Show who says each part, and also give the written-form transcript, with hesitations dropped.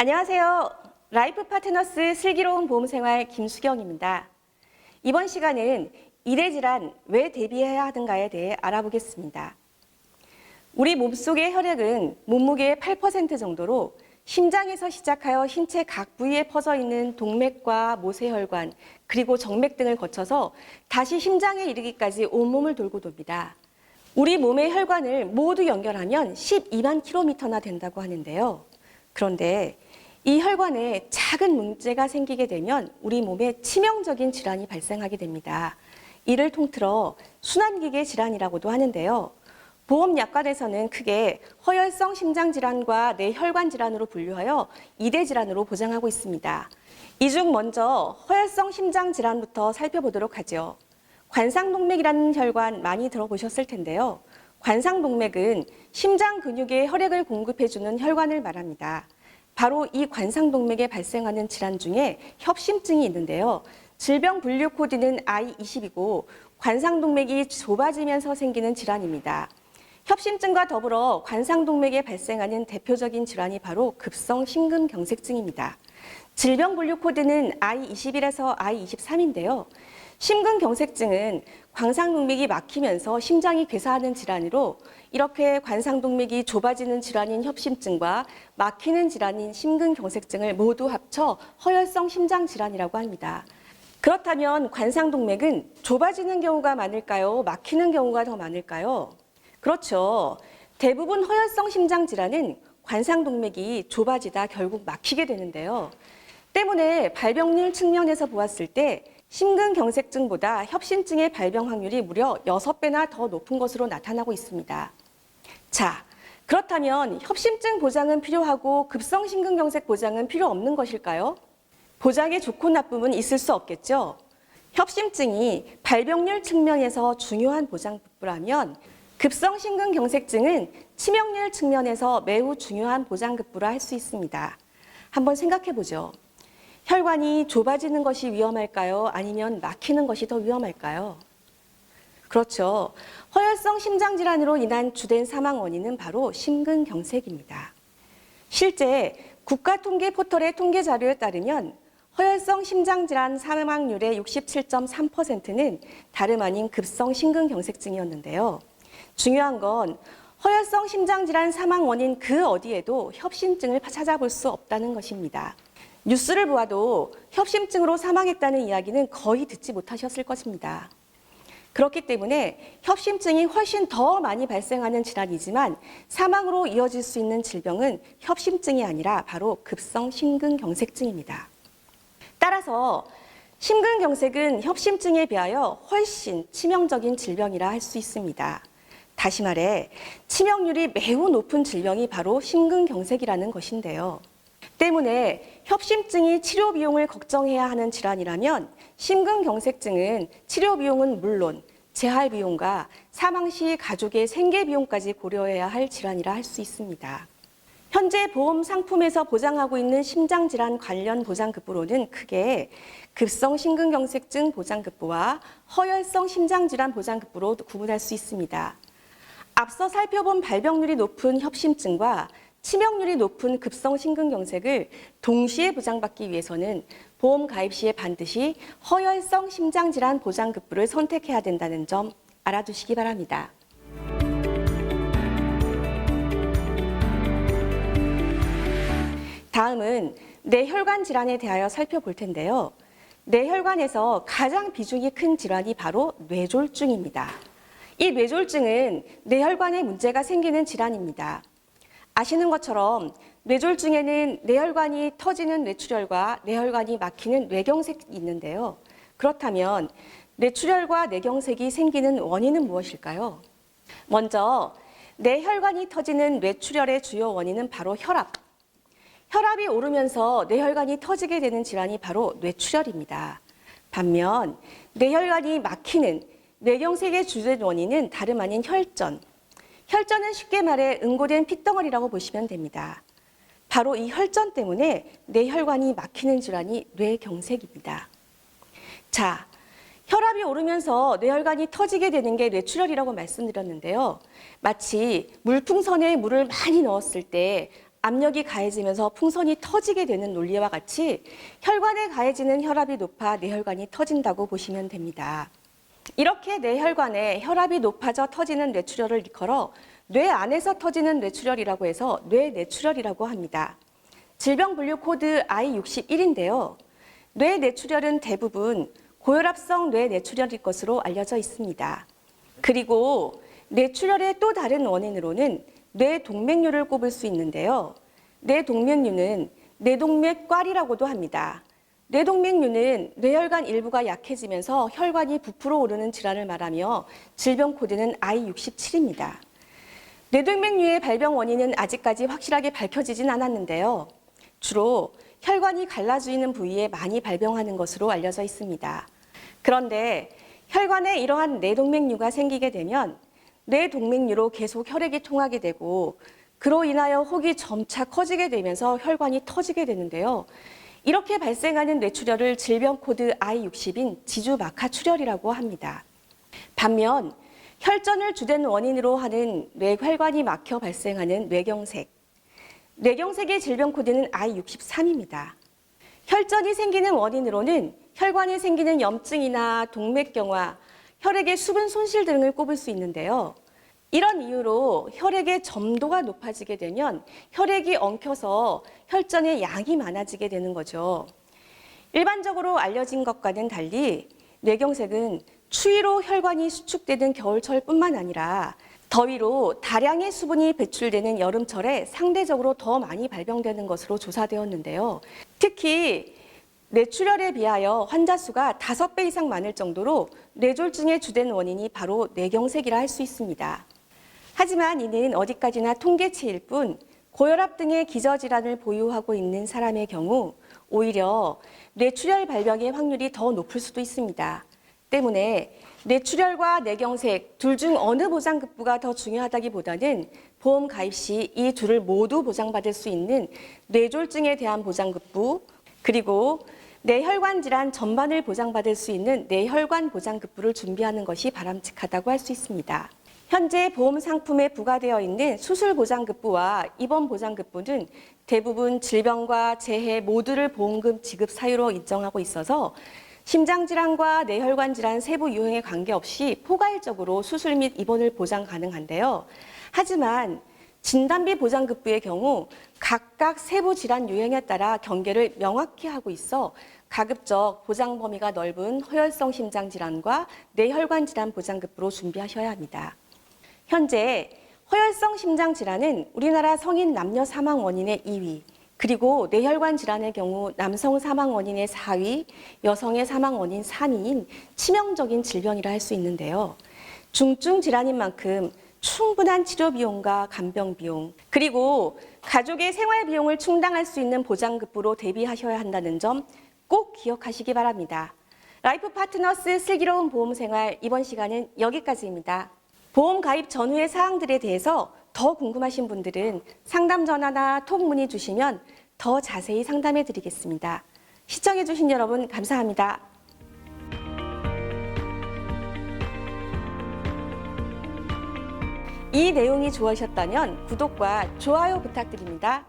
Speaker 1: 안녕하세요. 라이프 파트너스 슬기로운 보험생활 김수경입니다. 이번 시간은 이대 질환 왜 대비해야 하는가에 대해 알아보겠습니다. 우리 몸속의 혈액은 몸무게의 8% 정도로 심장에서 시작하여 신체 각 부위에 퍼져 있는 동맥과 모세혈관, 그리고 정맥 등을 거쳐서 다시 심장에 이르기까지 온몸을 돌고 돕니다. 우리 몸의 혈관을 모두 연결하면 12만 킬로미터나 된다고 하는데요. 그런데 이 혈관에 작은 문제가 생기게 되면 우리 몸에 치명적인 질환이 발생하게 됩니다. 이를 통틀어 순환기계 질환이라고도 하는데요. 보험약관에서는 크게 허혈성 심장질환과 뇌혈관 질환으로 분류하여 2대 질환으로 보장하고 있습니다. 이 중 먼저 허혈성 심장질환부터 살펴보도록 하죠. 관상동맥이라는 혈관 많이 들어보셨을 텐데요. 관상동맥은 심장 근육에 혈액을 공급해주는 혈관을 말합니다. 바로 이 관상동맥에 발생하는 질환 중에 협심증이 있는데요. 질병 분류 코드는 I20이고 관상동맥이 좁아지면서 생기는 질환입니다. 협심증과 더불어 관상동맥에 발생하는 대표적인 질환이 바로 급성 심근경색증입니다. 질병 분류 코드는 I21에서 I23인데요. 심근경색증은 관상동맥이 막히면서 심장이 괴사하는 질환으로 이렇게 관상동맥이 좁아지는 질환인 협심증과 막히는 질환인 심근경색증을 모두 합쳐 허혈성 심장질환이라고 합니다. 그렇다면 관상동맥은 좁아지는 경우가 많을까요? 막히는 경우가 더 많을까요? 그렇죠. 대부분 허혈성 심장질환은 관상동맥이 좁아지다 결국 막히게 되는데요. 때문에 발병률 측면에서 보았을 때 심근경색증보다 협심증의 발병 확률이 무려 6배나 더 높은 것으로 나타나고 있습니다. 자, 그렇다면 협심증 보장은 필요하고 급성 심근경색 보장은 필요 없는 것일까요? 보장의 좋고 나쁨은 있을 수 없겠죠. 협심증이 발병률 측면에서 중요한 보장급부라면 급성 심근경색증은 치명률 측면에서 매우 중요한 보장급부라 할 수 있습니다. 한번 생각해 보죠. 혈관이 좁아지는 것이 위험할까요? 아니면 막히는 것이 더 위험할까요? 그렇죠. 허혈성 심장질환으로 인한 주된 사망 원인은 바로 심근경색입니다. 실제 국가통계포털의 통계 자료에 따르면 허혈성 심장질환 사망률의 67.3%는 다름 아닌 급성 심근경색증이었는데요. 중요한 건 허혈성 심장질환 사망 원인 그 어디에도 협심증을 찾아볼 수 없다는 것입니다. 뉴스를 보아도 협심증으로 사망했다는 이야기는 거의 듣지 못하셨을 것입니다. 그렇기 때문에 협심증이 훨씬 더 많이 발생하는 질환이지만 사망으로 이어질 수 있는 질병은 협심증이 아니라 바로 급성 심근경색증입니다. 따라서 심근경색은 협심증에 비하여 훨씬 치명적인 질병이라 할 수 있습니다. 다시 말해 치명률이 매우 높은 질병이 바로 심근경색이라는 것인데요. 때문에 협심증이 치료 비용을 걱정해야 하는 질환이라면 심근경색증은 치료 비용은 물론 재활 비용과 사망 시 가족의 생계 비용까지 고려해야 할 질환이라 할 수 있습니다. 현재 보험 상품에서 보장하고 있는 심장질환 관련 보장급부로는 크게 급성 심근경색증 보장급부와 허혈성 심장질환 보장급부로 구분할 수 있습니다. 앞서 살펴본 발병률이 높은 협심증과 치명률이 높은 급성 심근경색을 동시에 보장받기 위해서는 보험 가입 시에 반드시 허혈성 심장질환 보장급부를 선택해야 된다는 점 알아두시기 바랍니다. 다음은 뇌혈관 질환에 대하여 살펴볼 텐데요. 뇌혈관에서 가장 비중이 큰 질환이 바로 뇌졸중입니다. 이 뇌졸중은 뇌혈관에 문제가 생기는 질환입니다. 아시는 것처럼 뇌졸중에는 뇌혈관이 터지는 뇌출혈과 뇌혈관이 막히는 뇌경색이 있는데요. 그렇다면 뇌출혈과 뇌경색이 생기는 원인은 무엇일까요? 먼저 뇌혈관이 터지는 뇌출혈의 주요 원인은 바로 혈압. 혈압이 오르면서 뇌혈관이 터지게 되는 질환이 바로 뇌출혈입니다. 반면 뇌혈관이 막히는 뇌경색의 주된 원인은 다름 아닌 혈전. 혈전은 쉽게 말해 응고된 핏덩어리라고 보시면 됩니다. 바로 이 혈전 때문에 뇌혈관이 막히는 질환이 뇌경색입니다. 자, 혈압이 오르면서 뇌혈관이 터지게 되는 게 뇌출혈이라고 말씀드렸는데요. 마치 물풍선에 물을 많이 넣었을 때 압력이 가해지면서 풍선이 터지게 되는 논리와 같이 혈관에 가해지는 혈압이 높아 뇌혈관이 터진다고 보시면 됩니다. 이렇게 뇌혈관에 혈압이 높아져 터지는 뇌출혈을 일컬어 뇌 안에서 터지는 뇌출혈이라고 해서 뇌내출혈이라고 합니다. 질병 분류 코드 I61인데요. 뇌내출혈은 대부분 고혈압성 뇌내출혈일 것으로 알려져 있습니다. 그리고 뇌출혈의 또 다른 원인으로는 뇌동맥류를 꼽을 수 있는데요. 뇌동맥류는 뇌동맥꽐이라고도 합니다. 뇌동맥류는 뇌혈관 일부가 약해지면서 혈관이 부풀어 오르는 질환을 말하며 질병 코드는 I67입니다. 뇌동맥류의 발병 원인은 아직까지 확실하게 밝혀지진 않았는데요. 주로 혈관이 갈라지는 부위에 많이 발병하는 것으로 알려져 있습니다. 그런데 혈관에 이러한 뇌동맥류가 생기게 되면 뇌동맥류로 계속 혈액이 통하게 되고 그로 인하여 혹이 점차 커지게 되면서 혈관이 터지게 되는데요. 이렇게 발생하는 뇌출혈을 질병 코드 I60인 지주막하출혈이라고 합니다. 반면 혈전을 주된 원인으로 하는 뇌혈관이 막혀 발생하는 뇌경색. 뇌경색의 질병 코드는 I63입니다. 혈전이 생기는 원인으로는 혈관에 생기는 염증이나 동맥경화, 혈액의 수분 손실 등을 꼽을 수 있는데요. 이런 이유로 혈액의 점도가 높아지게 되면 혈액이 엉켜서 혈전의 양이 많아지게 되는 거죠. 일반적으로 알려진 것과는 달리 뇌경색은 추위로 혈관이 수축되는 겨울철뿐만 아니라 더위로 다량의 수분이 배출되는 여름철에 상대적으로 더 많이 발병되는 것으로 조사되었는데요. 특히 뇌출혈에 비하여 환자 수가 5배 이상 많을 정도로 뇌졸중의 주된 원인이 바로 뇌경색이라 할 수 있습니다. 하지만 이는 어디까지나 통계치일 뿐 고혈압 등의 기저질환을 보유하고 있는 사람의 경우 오히려 뇌출혈 발병의 확률이 더 높을 수도 있습니다. 때문에 뇌출혈과 뇌경색 둘 중 어느 보장급부가 더 중요하다기보다는 보험 가입 시 이 둘을 모두 보장받을 수 있는 뇌졸중에 대한 보장급부 그리고 뇌혈관 질환 전반을 보장받을 수 있는 뇌혈관 보장급부를 준비하는 것이 바람직하다고 할 수 있습니다. 현재 보험 상품에 부과되어 있는 수술 보장급부와 입원 보장급부는 대부분 질병과 재해 모두를 보험금 지급 사유로 인정하고 있어서 심장질환과 뇌혈관 질환 세부 유형에 관계없이 포괄적으로 수술 및 입원을 보장 가능한데요. 하지만 진단비 보장급부의 경우 각각 세부 질환 유형에 따라 경계를 명확히 하고 있어 가급적 보장 범위가 넓은 허혈성 심장질환과 뇌혈관 질환 보장급부로 준비하셔야 합니다. 현재 허혈성 심장질환은 우리나라 성인 남녀 사망 원인의 2위, 그리고 뇌혈관 질환의 경우 남성 사망 원인의 4위, 여성의 사망 원인 3위인 치명적인 질병이라 할 수 있는데요. 중증 질환인 만큼 충분한 치료 비용과 간병 비용, 그리고 가족의 생활 비용을 충당할 수 있는 보장급부로 대비하셔야 한다는 점 꼭 기억하시기 바랍니다. 라이프 파트너스 슬기로운 보험생활 이번 시간은 여기까지입니다. 보험 가입 전후의 사항들에 대해서 더 궁금하신 분들은 상담 전화나 톡 문의 주시면 더 자세히 상담해 드리겠습니다. 시청해 주신 여러분 감사합니다. 이 내용이 좋으셨다면 구독과 좋아요 부탁드립니다.